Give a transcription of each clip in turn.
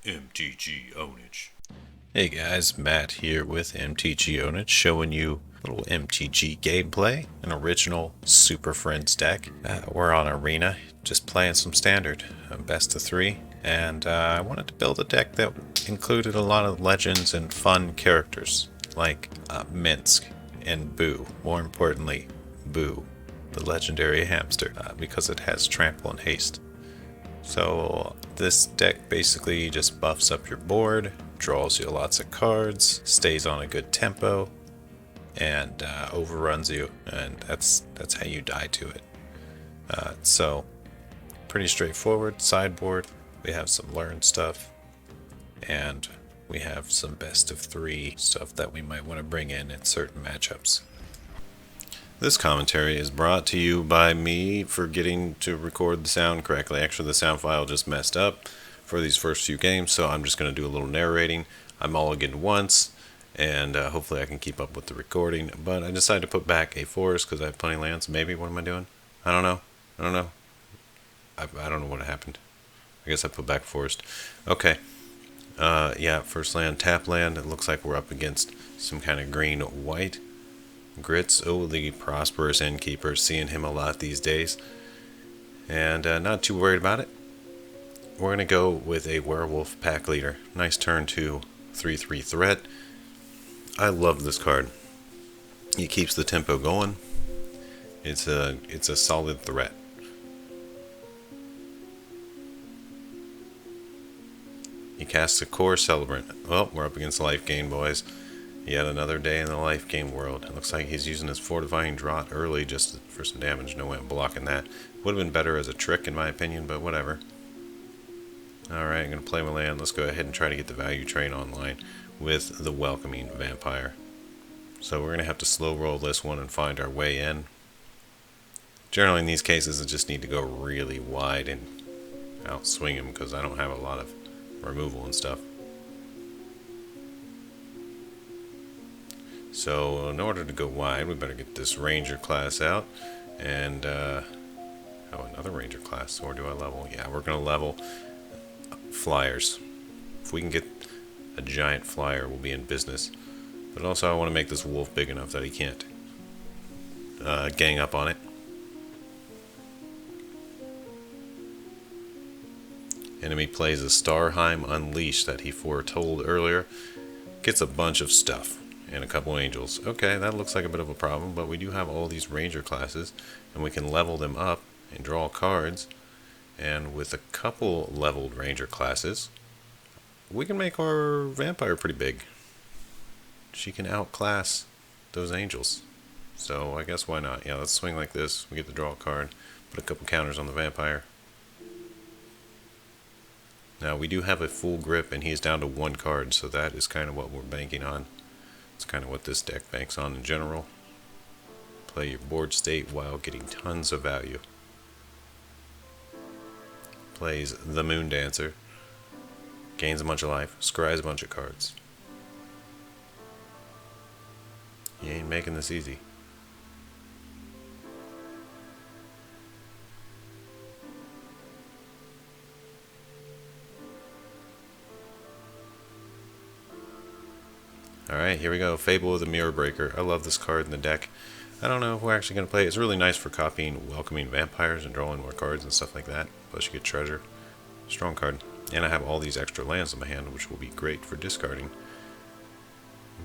MTG Ownage. Hey guys, Matt here with MTG Ownage, showing you a little MTG gameplay, an original Superfriends deck. We're on Arena, just playing some standard, best of three, and I wanted to build a deck that included a lot of legends and fun characters, like Minsk and Boo. More importantly, Boo, the legendary hamster, because it has trample and haste. So this deck basically just buffs up your board, draws you lots of cards, stays on a good tempo, and overruns you, and that's how you die to it. So pretty straightforward. Sideboard, we have some learned stuff, and we have some best of three stuff that we might want to bring in certain matchups. This commentary is brought to you by me forgetting to record the sound correctly. Actually, the sound file just messed up for these first few games, so I'm just going to do a little narrating. I mulliganed once, and hopefully I can keep up with the recording. But I decided to put back a forest because I have plenty of lands. Maybe, what am I doing? I don't know. I don't know what happened. I guess I put back forest. Okay. Yeah, first land, tap land. It looks like we're up against some kind of green-white. Grits, oh, the prosperous innkeeper, seeing him a lot these days, and not too worried about it. We're going to go with a werewolf pack leader. Nice turn to 3/3 threat. I love this card. He keeps the tempo going. It's a solid threat. He casts a core celebrant. Well, we're up against life gain, boys. Yet another day in the life game world. It looks like he's using his fortifying draught early just for some damage. No way I'm blocking that. Would have been better as a trick in my opinion, but whatever. Alright, I'm going to play my land. Let's go ahead and try to get the value train online with the welcoming vampire. So we're going to have to slow roll this one and find our way in. Generally in these cases I just need to go really wide and outswing him because I don't have a lot of removal and stuff. So in order to go wide, we better get this ranger class out, and another ranger class. Or do I level? Yeah, we're gonna level flyers. If we can get a giant flyer, we'll be in business. But also, I want to make this wolf big enough that he can't gang up on it. Enemy plays a Starheim Unleashed that he foretold earlier. Gets a bunch of stuff. And a couple angels. Okay, that looks like a bit of a problem, but we do have all these ranger classes, and we can level them up and draw cards. And with a couple leveled ranger classes, we can make our vampire pretty big. She can outclass those angels. So I guess why not? Yeah, let's swing like this. We get to draw a card, put a couple counters on the vampire. Now we do have a full grip, and he's down to one card, so that is kind of what we're banking on. It's kind of what this deck banks on in general. Play your board state while getting tons of value. Plays the Moon Dancer. Gains a bunch of life. Scries a bunch of cards. He ain't making this easy. Alright, here we go. Fable of the Mirror Breaker. I love this card in the deck. I don't know if we're actually going to play it. It's really nice for copying welcoming vampires and drawing more cards and stuff like that. Plus you get treasure. Strong card. And I have all these extra lands in my hand, which will be great for discarding.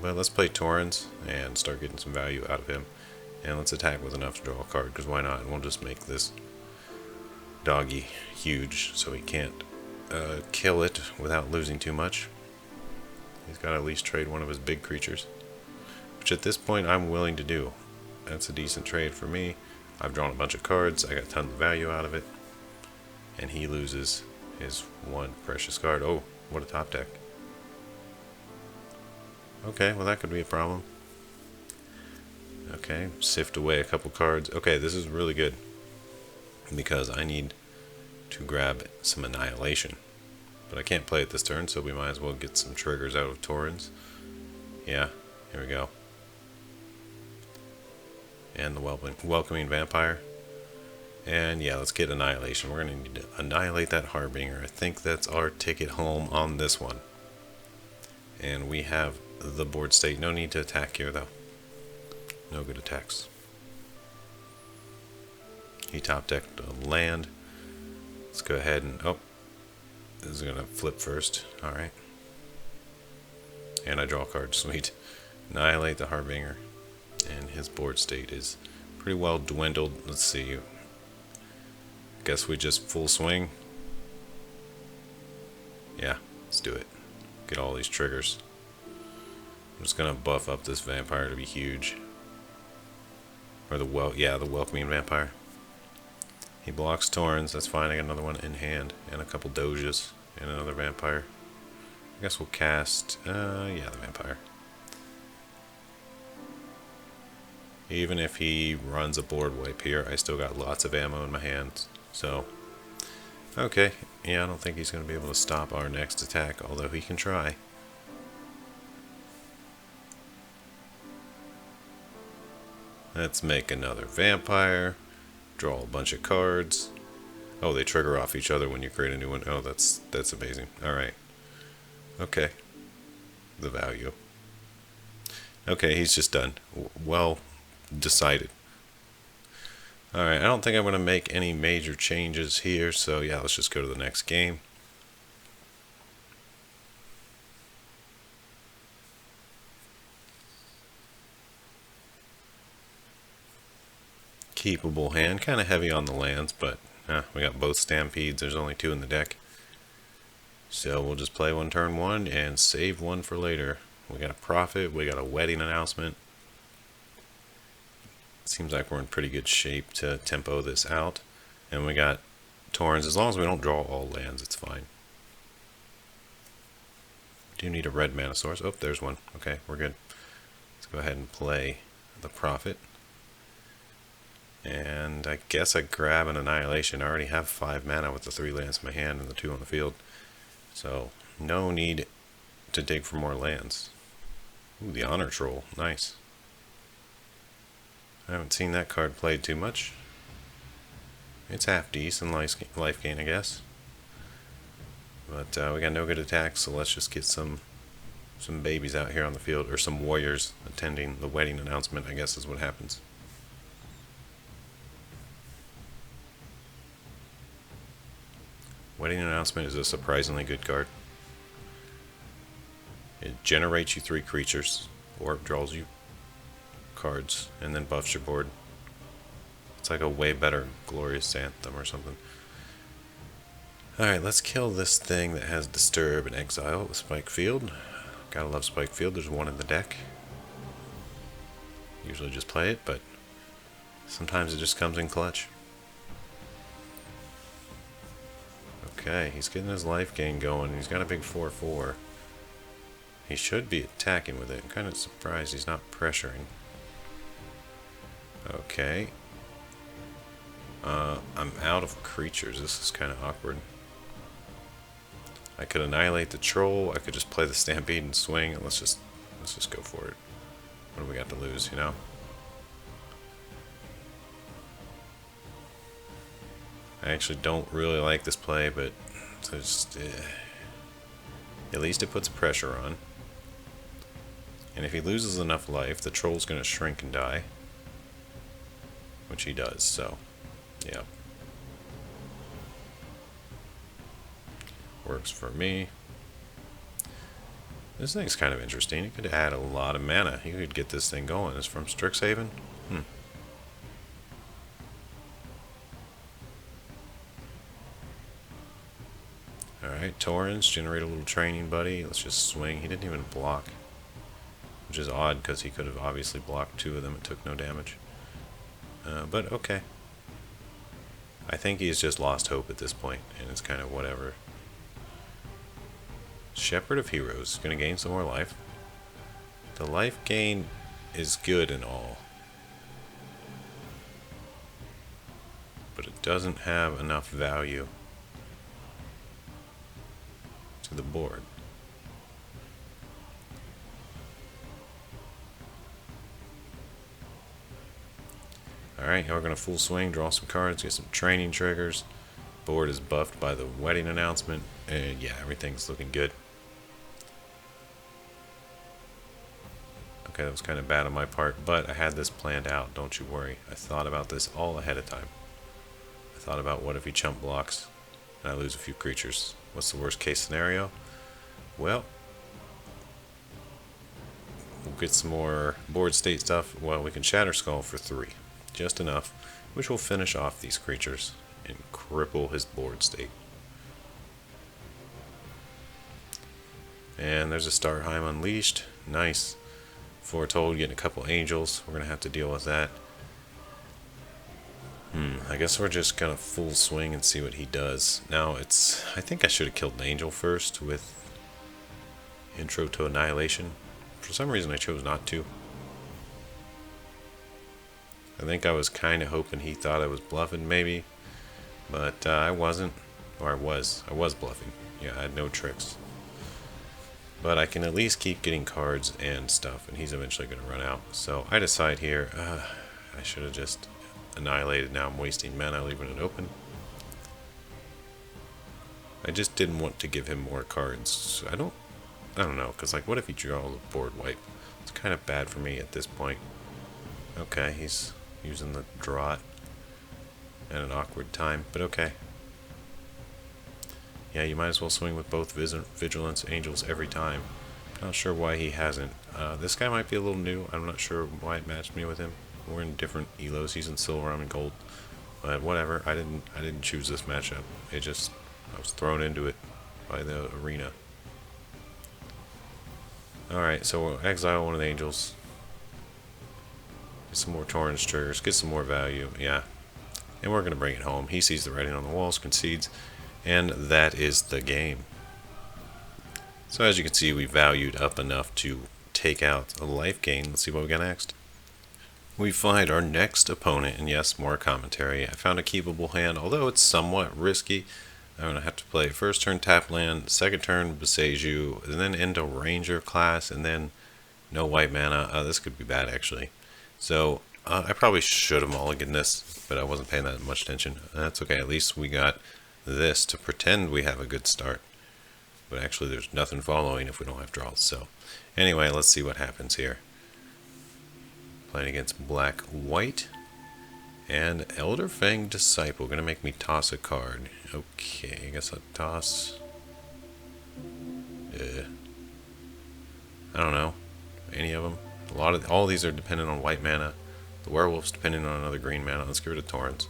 But let's play Torrens and start getting some value out of him. And let's attack with enough to draw a card, because why not? And we'll just make this doggy huge so he can't kill it without losing too much. He's got to at least trade one of his big creatures, which at this point I'm willing to do. That's a decent trade for me. I've drawn a bunch of cards. I got tons of value out of it. And he loses his one precious card. Oh, what a top deck. Okay, well that could be a problem. Okay, sift away a couple cards. Okay, this is really good because I need to grab some Annihilation. But I can't play it this turn, so we might as well get some triggers out of Torrens. Yeah, here we go. And the welcoming vampire. And yeah, let's get Annihilation. We're going to need to annihilate that Harbinger. I think that's our ticket home on this one. And we have the board state. No need to attack here, though. No good attacks. He top decked a land. Let's go ahead and... Oh, this is going to flip first. Alright. And I draw a card. Sweet. Annihilate the Harbinger. And his board state is pretty well dwindled. Let's see. Guess we just full swing. Yeah, let's do it. Get all these triggers. I'm just gonna buff up this vampire to be huge. Or the welcoming vampire. He blocks Torrens, that's fine. I got another one in hand, and a couple Doges, and another vampire. I guess we'll cast, yeah, the vampire. Even if he runs a board wipe here, I still got lots of ammo in my hands. So, okay, yeah, I don't think he's going to be able to stop our next attack, although he can try. Let's make another vampire, draw a bunch of cards. Oh, they trigger off each other when you create a new one. Oh, that's amazing. Alright. Okay. The value. Okay, he's just done. Well decided. Alright, I don't think I'm going to make any major changes here, so yeah, let's just go to the next game. Keepable hand, kind of heavy on the lands, but we got both Stampedes, there's only 2 in the deck. So we'll just play one turn 1 and save one for later. We got a Prophet, we got a Wedding Announcement. Seems like we're in pretty good shape to tempo this out. And we got Torrens. As long as we don't draw all lands, it's fine. Do need a red mana source. Oh, there's one. Okay, we're good. Let's go ahead and play the Prophet. And I guess I grab an Annihilation. I already have 5 mana with the 3 lands in my hand and the 2 on the field. So, no need to dig for more lands. Ooh, the Honor Troll. Nice. I haven't seen that card played too much. It's half decent life gain, I guess. But we got no good attacks, so let's just get some babies out here on the field, or some warriors attending the Wedding Announcement, I guess is what happens. Wedding Announcement is a surprisingly good card. It generates you 3 creatures, or it draws you cards, and then buffs your board. It's like a way better Glorious Anthem or something. Alright, let's kill this thing that has Disturb and Exile with Spike Field. Gotta love Spike Field, there's one in the deck. Usually just play it, but sometimes it just comes in clutch. Okay, he's getting his life gain going. He's got a big 4/4. He should be attacking with it. I'm kind of surprised he's not pressuring. Okay. I'm out of creatures. This is kind of awkward. I could annihilate the troll. I could just play the Stampede and swing. And let's just go for it. What do we got to lose, you know? I actually don't really like this play, but just, at least it puts pressure on. And if he loses enough life, the troll's going to shrink and die. Which he does, so, yeah. Works for me. This thing's kind of interesting. It could add a lot of mana. You could get this thing going. It's from Strixhaven? Alright, Torrens, generate a little training buddy. Let's just swing. He didn't even block. Which is odd, because he could have obviously blocked 2 of them and took no damage. But okay. I think he's just lost hope at this point, and it's kind of whatever. Shepherd of Heroes, going to gain some more life. The life gain is good and all, but it doesn't have enough value to the board. Alright, now we're going to full swing, draw some cards, get some training triggers. Board is buffed by the wedding announcement, and yeah, everything's looking good. Okay, that was kind of bad on my part, but I had this planned out, don't you worry. I thought about this all ahead of time. I thought about what if he chump blocks and I lose a few creatures. What's the worst case scenario? Well, we'll get some more board state stuff. Well, we can Shatter Skull for 3. Just enough, which will finish off these creatures and cripple his board state. And there's a Starheim Unleashed. Nice. Foretold, getting a couple angels. We're going to have to deal with that. I guess we're just going to full swing and see what he does. Now, I think I should have killed an angel first with Intro to Annihilation. For some reason, I chose not to. I think I was kind of hoping he thought I was bluffing, maybe. But I wasn't. Or I was. I was bluffing. Yeah, I had no tricks. But I can at least keep getting cards and stuff, and he's eventually going to run out. So I decide here, I should have just annihilated. Now I'm wasting mana leaving it open. I just didn't want to give him more cards. I don't know, because like, what if he draws a board wipe? It's kind of bad for me at this point. Okay, he's using the draught at an awkward time, but okay. Yeah, you might as well swing with both Vigilance Angels every time. Not sure why he hasn't. This guy might be a little new. I'm not sure why it matched me with him. We're in different elos. He's in silver, I'm in gold. But whatever. I didn't choose this matchup. I was thrown into it by the arena. Alright, so we'll exile one of the angels. Get some more Torrens triggers. Get some more value. Yeah. And we're going to bring it home. He sees the writing on the walls, concedes. And that is the game. So as you can see, we valued up enough to take out a life gain. Let's see what we got next. We find our next opponent, and yes, more commentary. I found a keepable hand, although it's somewhat risky. I'm going to have to play first turn tap land, second turn Beseju, and then into Ranger class, and then no white mana. This could be bad, actually. So I probably should have mulliganed this, but I wasn't paying that much attention. That's okay, at least we got this to pretend we have a good start, but actually there's nothing following if we don't have draws. So anyway, let's see what happens here. Playing against black white and Elder Fang Disciple, gonna make me toss a card. Okay, I guess I'll toss I don't know, any of them. All these are dependent on white mana. The werewolf's dependent on another green mana. Let's get rid of Torrents,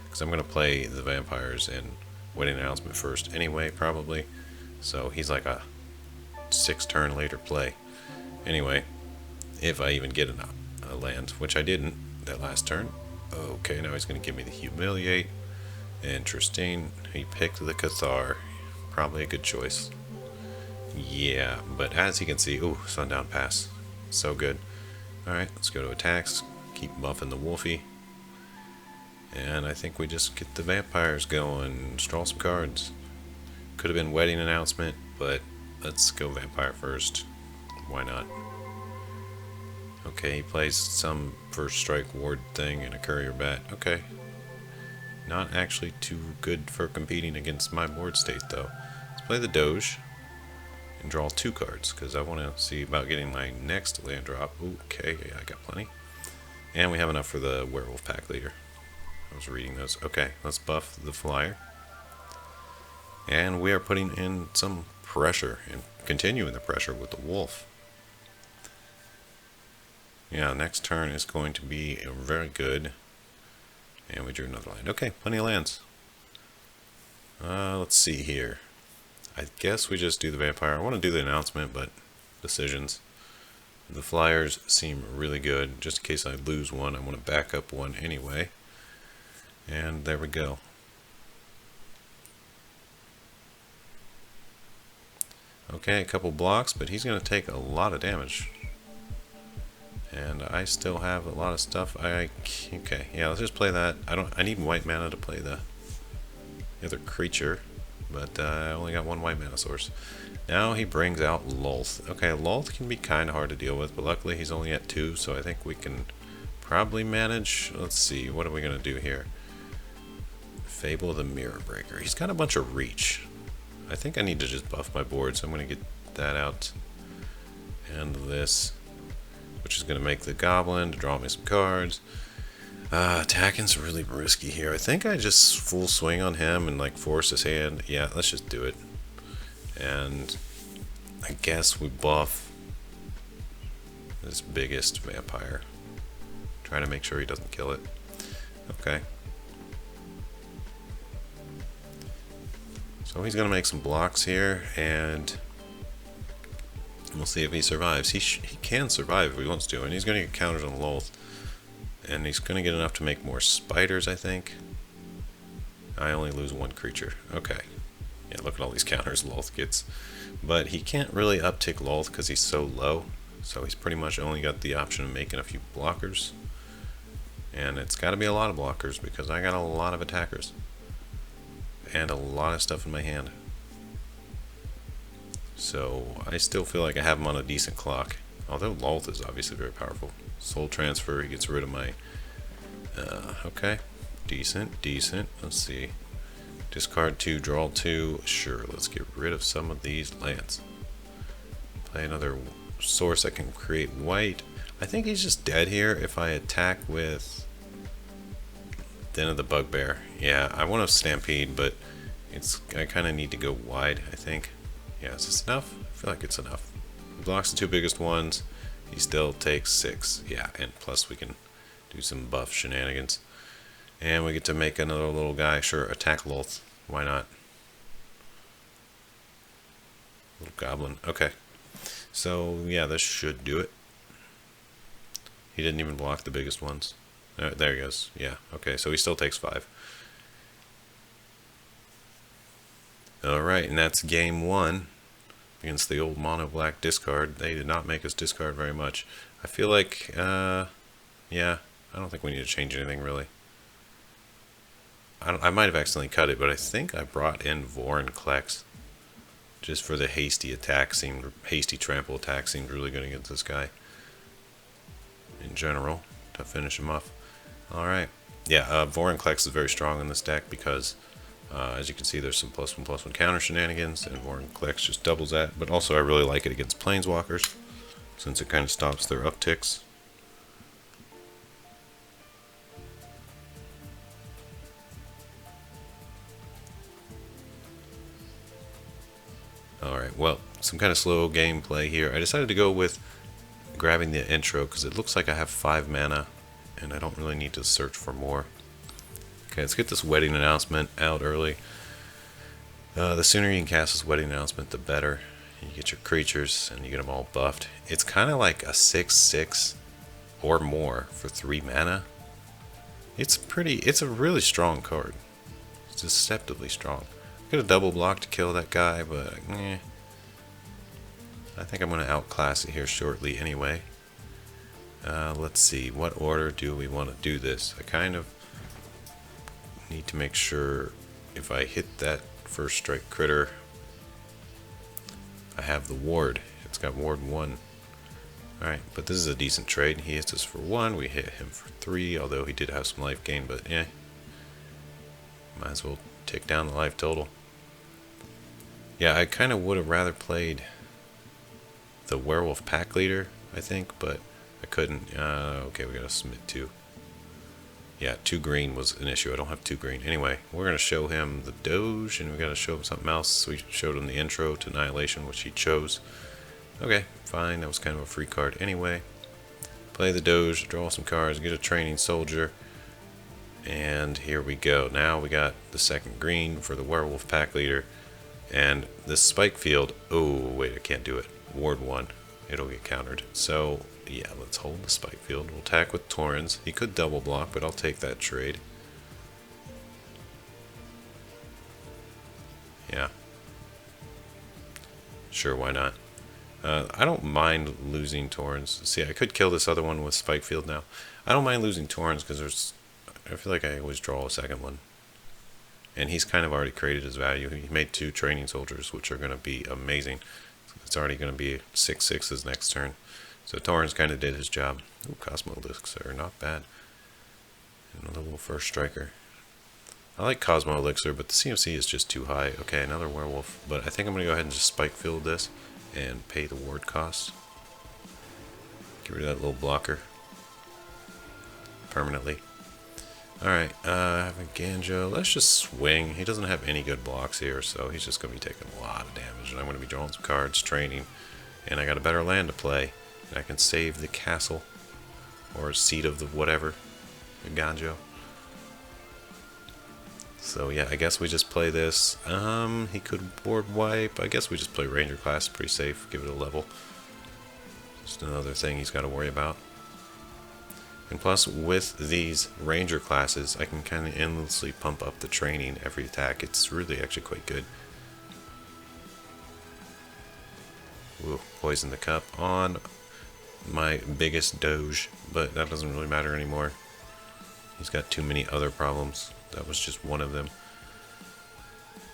because I'm gonna play the vampires and wedding announcement first anyway, probably. So he's like a 6 turn later play. Anyway, if I even get a land, which I didn't that last turn. Okay, now he's going to give me the Humiliate. Interesting. He picked the Cathar. Probably a good choice. Yeah, but as you can see, ooh, Sundown Pass. So good. Alright, let's go to attacks. Keep buffing the Wolfie. And I think we just get the vampires going, draw some cards. Could have been wedding announcement, but let's go vampire first. Why not? Okay, he plays some first strike ward thing and a courier bat. Okay. Not actually too good for competing against my board state, though. Let's play the Doge and draw 2 cards, because I want to see about getting my next land drop. Okay, yeah, I got plenty. And we have enough for the Werewolf Pack Leader. I was reading those. Okay, let's buff the flyer. And we are putting in some pressure and continuing the pressure with the wolf. Yeah, next turn is going to be very good. And we drew another land. Okay, plenty of lands. Let's see here. I guess we just do the vampire. I want to do the announcement, but decisions. The flyers seem really good. Just in case I lose one, I want to back up one anyway. And there we go. Okay, a couple blocks, but he's going to take a lot of damage. And I still have a lot of stuff. Okay, yeah, let's just play that. I need white mana to play the other creature, but I only got 1 white mana source. Now he brings out Lulth. Okay, Lulth can be kind of hard to deal with, but luckily he's only at 2, so I think we can probably manage. Let's see, what are we going to do here? Fable of the Mirror Breaker. He's got a bunch of reach. I think I need to just buff my board, so I'm going to get that out. And this, which is going to make the Goblin to draw me some cards. Attacking's really risky here. I think I just full swing on him and like force his hand. Yeah, let's just do it. And I guess we buff this biggest vampire. Trying to make sure he doesn't kill it. Okay. So he's going to make some blocks here, and we'll see if he survives. He can survive if he wants to, and he's going to get countered on Lolth. And he's going to get enough to make more spiders, I think. I only lose one creature. Okay. Yeah, look at all these counters Lolth gets. But he can't really uptick Lolth because he's so low. So he's pretty much only got the option of making a few blockers. And it's got to be a lot of blockers because I got a lot of attackers. And a lot of stuff in my hand. So I still feel like I have him on a decent clock. Although Lolth is obviously very powerful. Soul Transfer, he gets rid of my... okay. Decent. Let's see. Discard 2, draw 2. Sure, let's get rid of some of these lands. Play another source that can create white. I think he's just dead here if I attack with Den of the Bugbear. Yeah, I want to Stampede, but I kind of need to go wide, I think. Yeah, is this enough? I feel like it's enough. He blocks the two biggest ones. He still takes 6. Yeah, and plus we can do some buff shenanigans. And we get to make another little guy. Sure, attack Lolth. Why not? Little goblin. Okay. So, yeah, this should do it. He didn't even block the biggest ones. There he goes. Yeah, okay, so he still takes 5. Alright, and that's game 1. Against the old mono black discard. They did not make us discard very much. I feel like, yeah, I don't think we need to change anything really. I might have accidentally cut it, but I think I brought in Vorinclex just for the hasty trample attack seemed really good against this guy in general to finish him off. Alright, yeah, Vorinclex is very strong in this deck because as you can see, there's some +1/+1 counter shenanigans, and Vorinclex just doubles that. But also, I really like it against Planeswalkers, since it kind of stops their upticks. Alright, well, some kind of slow gameplay here. I decided to go with grabbing the intro, because it looks like I have 5 mana, and I don't really need to search for more. Okay, let's get this wedding announcement out early. The sooner you can cast this wedding announcement, the better. You get your creatures, and you get them all buffed. It's kind of like a 6/6 or more for 3 mana. It's a really strong card. It's deceptively strong. I could have double blocked to kill that guy, but I think I'm going to outclass it here shortly anyway. Let's see, what order do we want to do this? I kind of need to make sure if I hit that first strike critter, I have the ward. It's got ward 1. Alright, but this is a decent trade. He hits us for 1, we hit him for 3, although he did have some life gain, but yeah. Might as well take down the life total. Yeah, I kind of would have rather played the Werewolf Pack Leader, I think, but I couldn't. Okay, we got to submit 2. Yeah, 2 green was an issue. I don't have 2 green. Anyway, we're going to show him the Doge, and we got to show him something else. We showed him the intro to Annihilation, which he chose. Okay, fine. That was kind of a free card anyway. Play the Doge, draw some cards, get a Training Soldier. And here we go. Now we got the second green for the Werewolf Pack Leader. And this Spike Field. Oh, wait, I can't do it. Ward 1. It'll get countered. So, yeah, let's hold the Spike Field. We'll attack with Torrens. He could double block, but I'll take that trade. Yeah. Sure, why not? I don't mind losing Torrens. See, I could kill this other one with Spike Field now. I don't mind losing Torrens because I feel like I always draw a second one. And he's kind of already created his value. He made 2 Training Soldiers, which are going to be amazing. It's already going to be 6/6 next turn. So Torrens kind of did his job. Ooh, Cosmo Elixir, not bad. Another little first striker. I like Cosmo Elixir, but the CMC is just too high. Okay, another werewolf, but I think I'm going to go ahead and just spike field this and pay the ward cost. Get rid of that little blocker permanently. Alright, I have a Ganjo. Let's just swing. He doesn't have any good blocks here, so he's just going to be taking a lot of damage. And I'm going to be drawing some cards, training, and I got a better land to play. And I can save the castle, or seat of the whatever, the Ganjo. So yeah, I guess we just play this. He could board wipe. I guess we just play Ranger class, pretty safe, give it a level. Just another thing he's got to worry about. And plus, with these Ranger classes, I can kind of endlessly pump up the training every attack. It's really actually quite good. Ooh, poison the cup on my biggest doge, but that doesn't really matter anymore. He's got too many other problems. That was just one of them.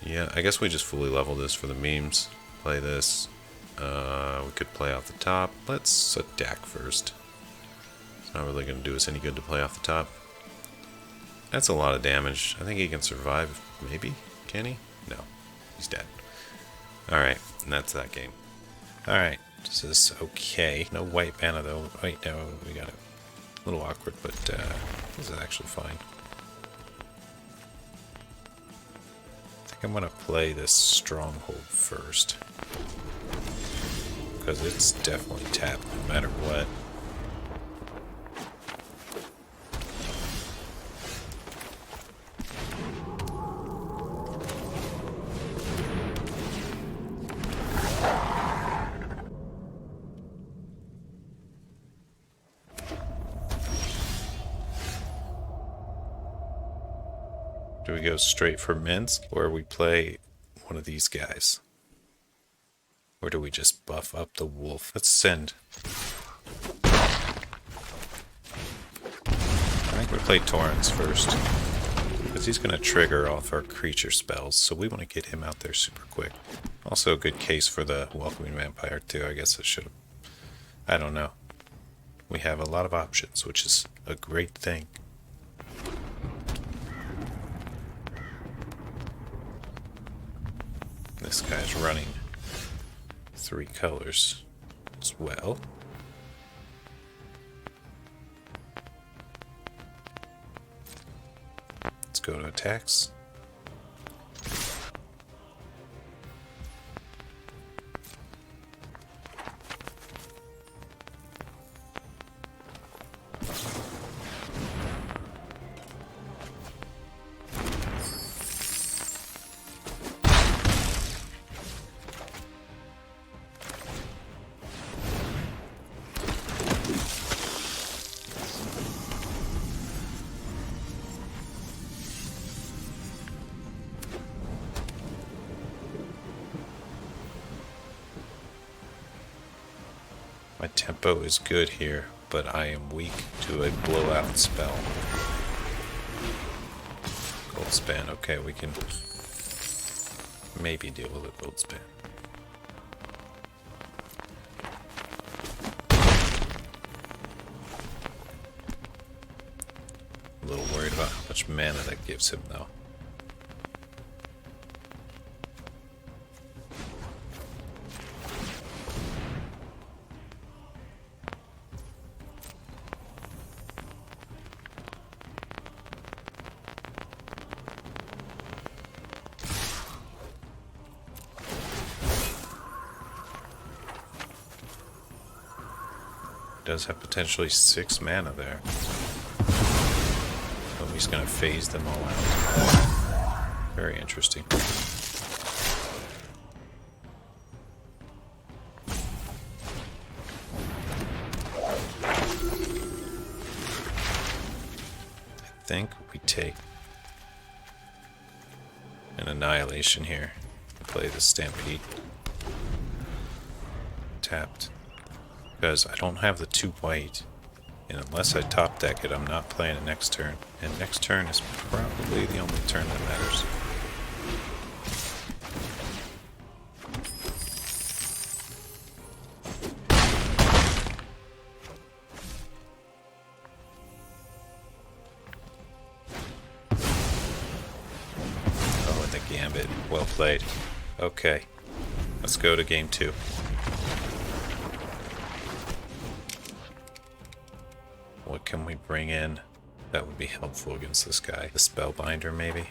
Yeah, I guess we just fully level this for the memes. Play this. We could play off the top. Let's attack first. It's not really going to do us any good to play off the top. That's a lot of damage. I think he can survive, maybe? Can he? No. He's dead. Alright, and that's that game. Alright, this is okay. No white mana though. Wait, no, we got it. A little awkward, but this is actually fine. I think I'm going to play this Stronghold first. Because it's definitely tapped no matter what. Do we go straight for Minsk, or we play one of these guys? Or do we just buff up the wolf? Let's send. I think we play Torrens first, because he's going to trigger off our creature spells, so we want to get him out there super quick. Also a good case for the Welcoming Vampire too, I guess I should have. I don't know. We have a lot of options, which is a great thing. This guy's running 3 colors as well. Let's go to attacks. My tempo is good here, but I am weak to a blowout spell. Gold span, okay, we can maybe deal with a gold span. A little worried about how much mana that gives him though. Does have potentially 6 mana there. But he's going to phase them all out. Very interesting. I think we take an Annihilation here. Play the Stampede. Tapped. Because I don't have the 2 white, and unless I top deck it, I'm not playing it next turn. And next turn is probably the only turn that matters. played. Okay, let's go to game 2. What can we bring in that would be helpful against this guy? The Spellbinder, maybe?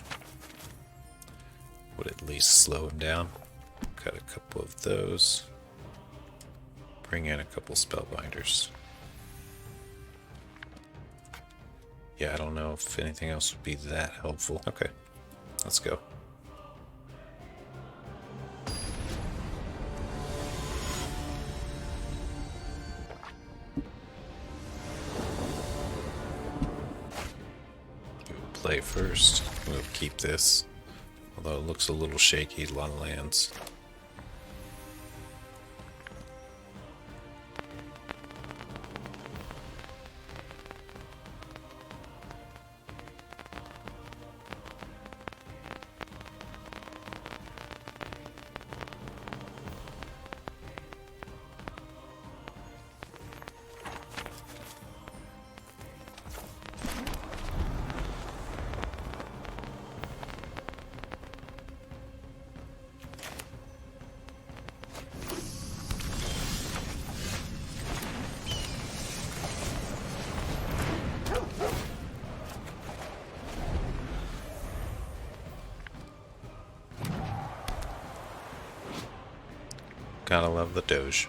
Would at least slow him down. Got a couple of those. Bring in a couple Spellbinders. Yeah, I don't know if anything else would be that helpful. Okay, let's go. Play first. We'll keep this. Although it looks a little shaky, a lot of lands. Gotta love the Doge.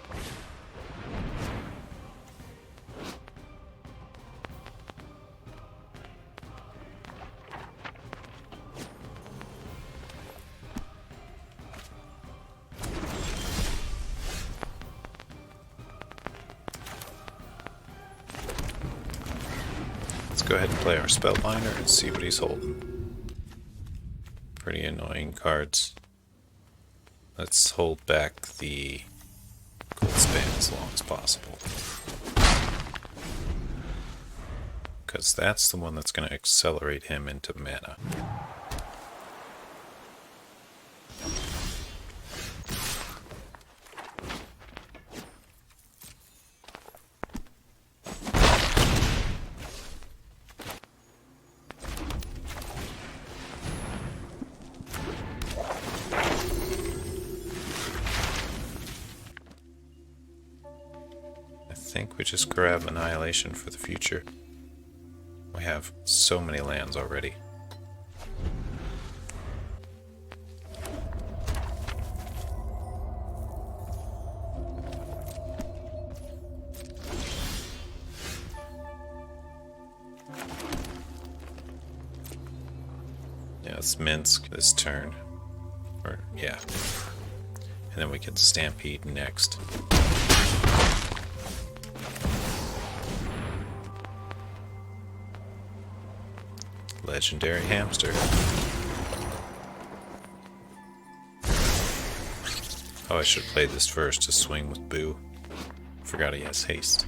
Let's go ahead and play our Spellbinder and see what he's holding. Pretty annoying cards. Let's hold back the gold span as long as possible. Because that's the one that's going to accelerate him into mana. I think we just grab Annihilation for the future. We have so many lands already. Yeah, let's Minsk this turn. Or, yeah. And then we can Stampede next. Legendary Hamster. Oh, I should play this first to swing with Boo. Forgot he has haste.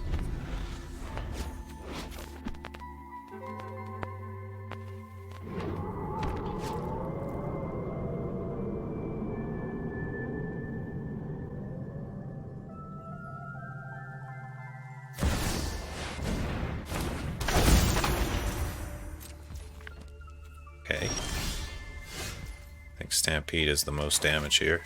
Okay. I think Stampede is the most damage here.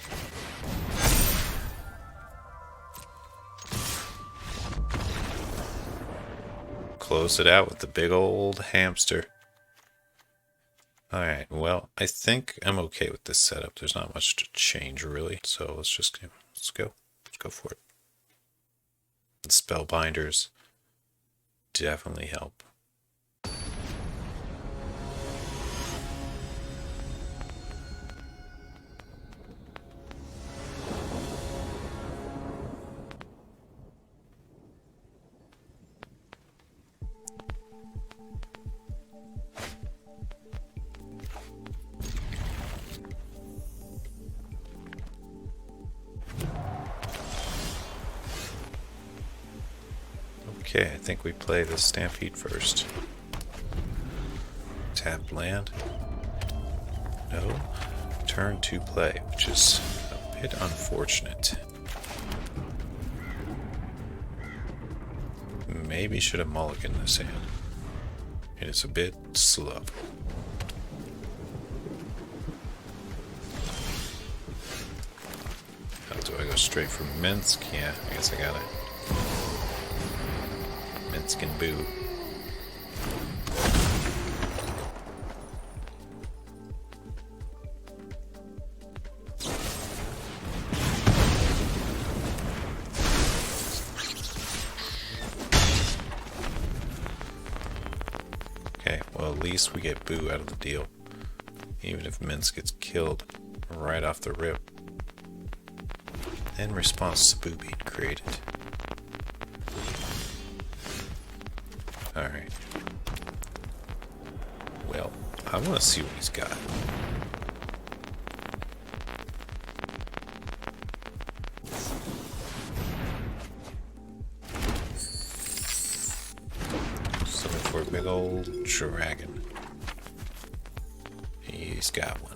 Close it out with the big old hamster. Alright, well, I think I'm okay with this setup. There's not much to change, really. So let's go. Let's go for it. The Spellbinders definitely help. Okay, I think we play the Stampede first. Tap land. No. Turn to play, which is a bit unfortunate. Maybe should have mulliganed this hand. It is a bit slow. go straight for Minsk. Yeah, I guess I gotta. Minsk and Boo. Okay, well at least we get Boo out of the deal. Even if Minsk gets killed right off the rip. In response to Boo being created. Alright. Well, I want to see what he's got. So for a big old dragon. He's got one.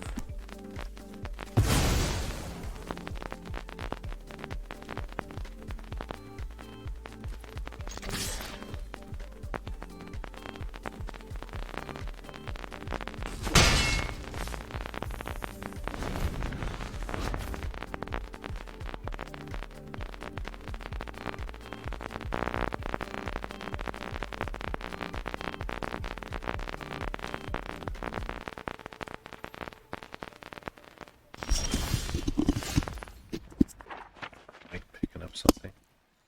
Something.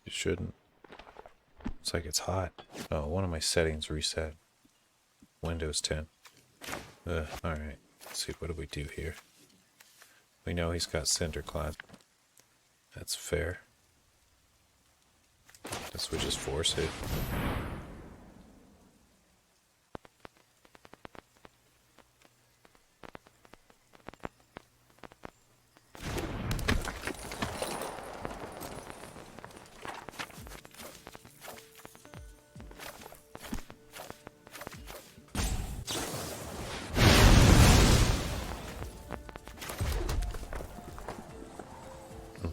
It shouldn't. It's like it's hot. Oh, one of my settings reset. Windows 10. Alright. Let's see, what do we do here? We know he's got Cinder Cloud. That's fair. Guess we just force it.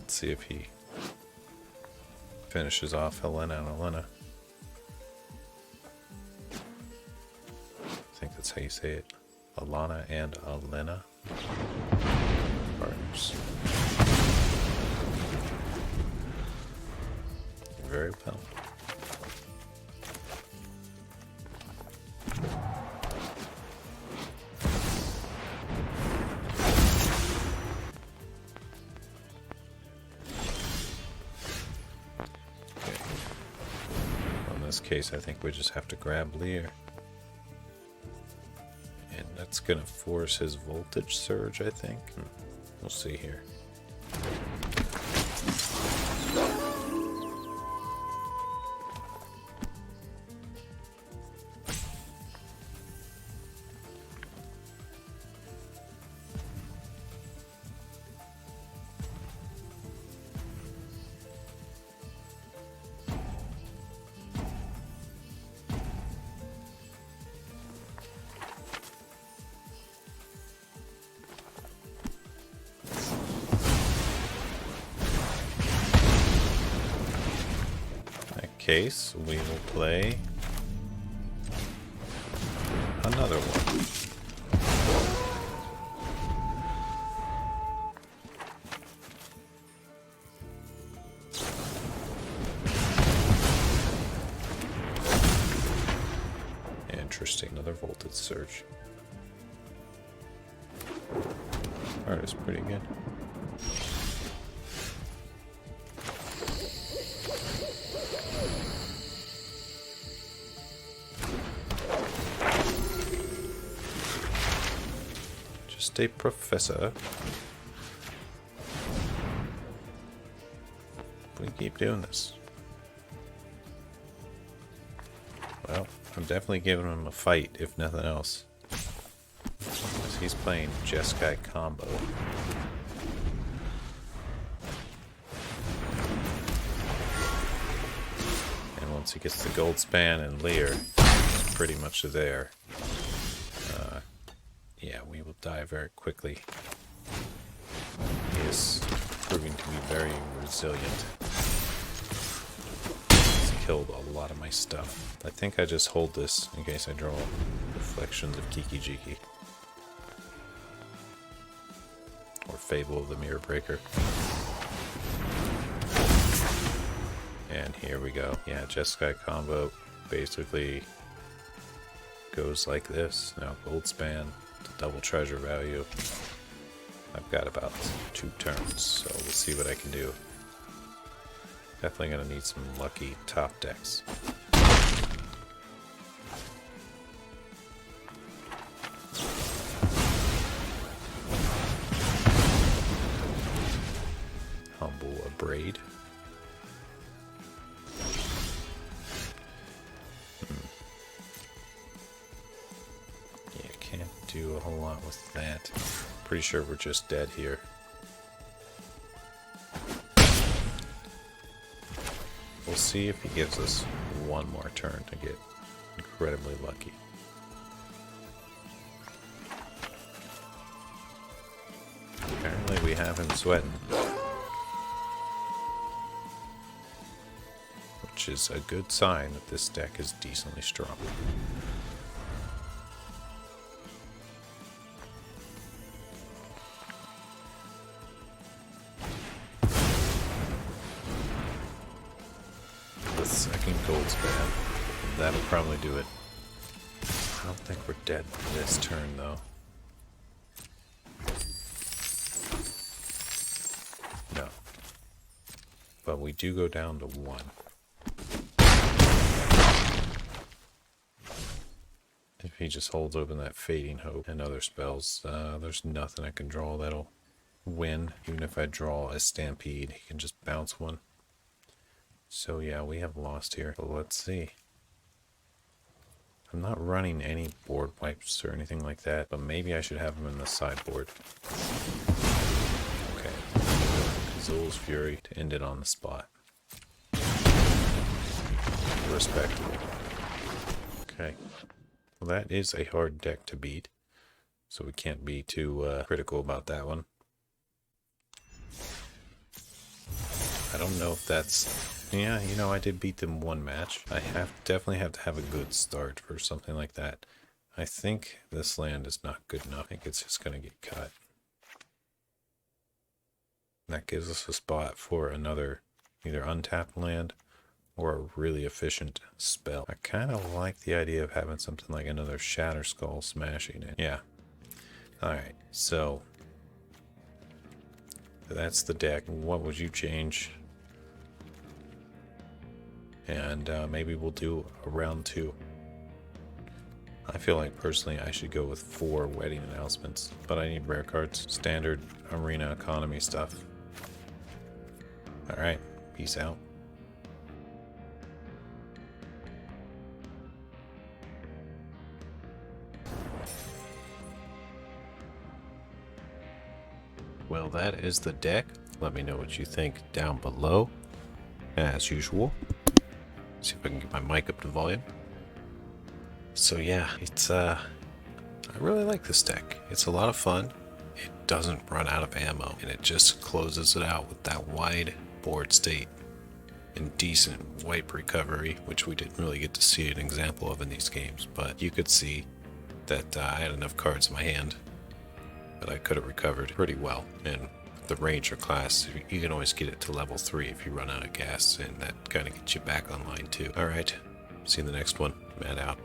See if he finishes off Helena and Elena. I think that's how you say it. Alana and Elena. Partners. Very well. Case, I think we just have to grab Lear. And that's gonna force his voltage surge, I think. We'll see here. Case, we will play another one. Interesting, another voltage surge. Alright, it's pretty good. A professor. We keep doing this. Well, I'm definitely giving him a fight, if nothing else. Because he's playing Jeskai combo. And once he gets the gold span and Lear, he's pretty much there. Yeah, we will die very quickly. He is proving to be very resilient. He's killed a lot of my stuff. I think I just hold this in case I draw Reflections of Kiki Jiki. Or Fable of the Mirror Breaker. And here we go. Yeah, Jeskai combo basically goes like this. Now gold span to double treasure value. I've got about 2 turns, so we'll see what I can do. Definitely gonna need some lucky top decks. Humble a braid. Yeah, can't do a whole lot with that. Pretty sure we're just dead here. We'll see if he gives us one more turn to get incredibly lucky. Apparently we have him sweating. Which is a good sign that this deck is decently strong. The second gold span. That'll probably do it. I don't think we're dead this turn though. No. But we do go down to 1. If he just holds open that Fading Hope and other spells, there's nothing I can draw that'll win. Even if I draw a Stampede, he can just bounce one. So yeah, we have lost here. But let's see. I'm not running any board wipes or anything like that, but maybe I should have him in the sideboard. Okay. Zul's Fury to end it on the spot. Respectable. Okay. Well, that is a hard deck to beat, so we can't be too critical about that one. I don't know if that's... Yeah, you know, I did beat them 1 match. I definitely have to have a good start for something like that. I think this land is not good enough. I think it's just going to get cut. That gives us a spot for another either untapped land or a really efficient spell. I kind of like the idea of having something like another Shatter Skull smashing it. Yeah. Alright, so that's the deck. What would you change? And maybe we'll do a round 2. I feel like personally I should go with 4 wedding announcements, but I need rare cards, standard arena economy stuff. Alright, peace out. Well, that is the deck. Let me know what you think down below, as usual. See if I can get my mic up to volume. So yeah, it's I really like this deck. It's a lot of fun. It doesn't run out of ammo, and it just closes it out with that wide board state and decent wipe recovery, which we didn't really get to see an example of in these games, but you could see that I had enough cards in my hand that I could have recovered pretty well. And the Ranger class, you can always get it to level 3 if you run out of gas, and that kind of gets you back online too. Alright, see you in the next one. Matt out.